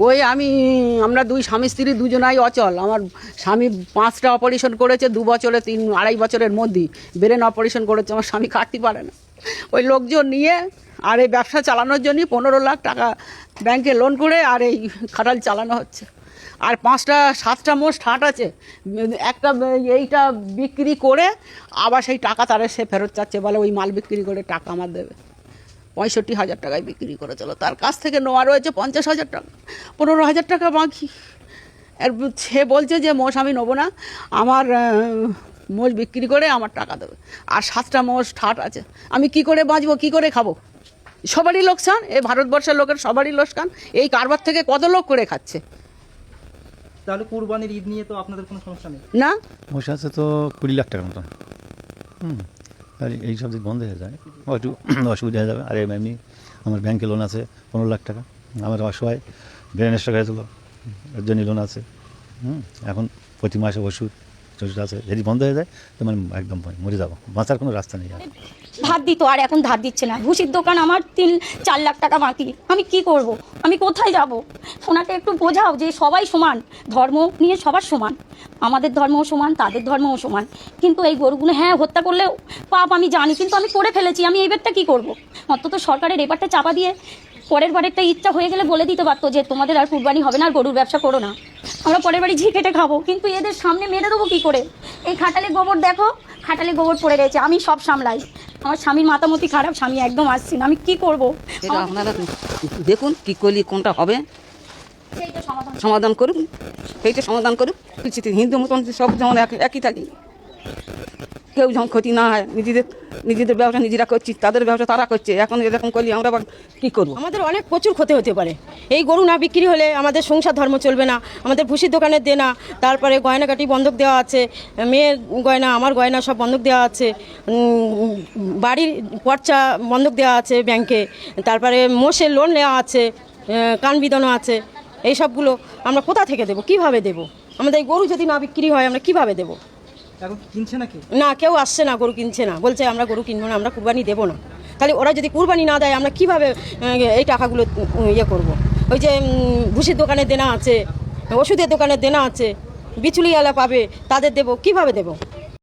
ওই আমরা দুই স্বামী স্ত্রী দুজনাই অচল। আমার স্বামী 5টা অপারেশন করেছে 2 বছরে, 2.5 বছরের মধ্যেই ব্রেন অপারেশন করেছে। আমার স্বামী খাটতে পারে না, ওই লোকজন নিয়ে আর এই ব্যবসা চালানোর জন্য 15 লাখ টাকা ব্যাংকে লোন করে আর এই খাটাল চালানো হচ্ছে। আর 7টা মোষ ঠাট আছে, একটা এইটা বিক্রি করে আবার সেই টাকা তারা সে ফেরত চাচ্ছে, বলে ওই মাল বিক্রি করে টাকা আমার দেবে। 65,000 টাকায় বিক্রি করেছিল, তার কাছ থেকে নেওয়া রয়েছে 50,000 টাকা, 15,000 টাকা বাকি। আর সে বলছে যে মোষ আমি নেবো না, আমার মোষ বিক্রি করে আমার টাকা দেবে। আর 7টা মোষ ঠাট আছে, আমি কি করে বাঁচবো, কি করে খাবো? সবারই লোকসান, এই ভারতবর্ষের লোকের সবারই লোকসান। এই কারবার থেকে কত লোক করে খাচ্ছে। তাহলে কুরবানির ঈদ নিয়ে তো আপনাদের কোনো সমস্যা নেই? না, মোষ আছে তো 20 লাখ টাকার মতন। তাহলে এই সব দিক বন্ধ হয়ে যায়, একটু অসুবিধা হয়ে যাবে। আর এমনি আমার ব্যাংকে লোন আছে 15 লাখ টাকা, আমার অসহায় ব্রেন স্ট্রোক হয়েছিল, এর জন্য লোন আছে। এখন প্রতি মাসে ওষুধ আছে, যদি বন্ধ হয়ে যায় তো মানে একদম মরে যাবো, বাঁচার কোনো রাস্তা নেই। আর ধার দিত, আর এখন ধার দিচ্ছে না। ভুসির দোকান আমার 3-4 লাখ টাকা বাকি, আমি কি করব? আমি কোথায় যাব? ওনাকে একটু বোঝাও যে সবাই সমান, ধর্ম নিয়ে সবার সমান, আমাদের ধর্মও সমান, তাদের ধর্মও সমান। কিন্তু এই গরুগুলো হ্যাঁ হত্যা করলেও পাপ আমি জানি, কিন্তু আমি করে ফেলেছি, আমি এইবারটা কি করব? অন্তত সরকারের এবারটা চাপা দিয়ে পরের বারেরটা ইচ্ছা হয়ে গেলে বলে দিতে পারতো যে তোমাদের আর কুরবানি হবে না, আর গরুর ব্যবসা করো না, আমরা পরের বাড়ি ঝি কেটে খাবো। কিন্তু এদের সামনে মেরে দেবো কী করে? এই খাটালে গোবর দেখো, খাটালে গোবর পড়ে রয়েছে, আমি সব সামলাই। আমার স্বামীর মাতামতি খারাপ, স্বামী একদম আসছি না, আমি কি করব? এটা আপনারা দেখুন কি করলে কোনটা হবে, সমাধান করুন, সেইটা সমাধান করুন। হিন্দু মুসলমান সব যেমন একই থাকি, কেউ যেমন ক্ষতি না হয়। নিজেদের ব্যবসা নিজেরা করছি, তাদের ব্যবসা তারা করছে। এখন এরকম করলে আমরা আবার কী করবো? আমাদের অনেক প্রচুর ক্ষতি হতে পারে। এই গরু না বিক্রি হলে আমাদের সংসার ধর্ম চলবে না, আমাদের ভুসির দোকানের দেনা, তারপরে গয়নাগাটি বন্ধক দেওয়া আছে, মেয়ের গয়না আমার গয়না সব বন্ধক দেওয়া আছে, বাড়ির পর্চা বন্ধক দেওয়া আছে ব্যাংকে, তারপরে মোষের লোন নেওয়া আছে, কান বিধানো আছে। এই সবগুলো আমরা কোথা থেকে দেবো, কিভাবে দেবো? আমাদের এই গরু যদি না বিক্রি হয় আমরা কিভাবে দেবো? এখন কিনছে নাকি? না, কেউ আসছে না, গরু কিনছে না, বলছে আমরা গরু কিনবো না, আমরা কুরবানি দেবো না। তাহলে ওরা যদি কুরবানি না দেয় আমরা কিভাবে এই টাকাগুলো ইয়ে করব? ওই যে ভুসির দোকানের দেনা আছে, ওষুধের দোকানের দেনা আছে, বিচুলিওয়ালা পাবে, তাদের দেবো, কিভাবে দেবো?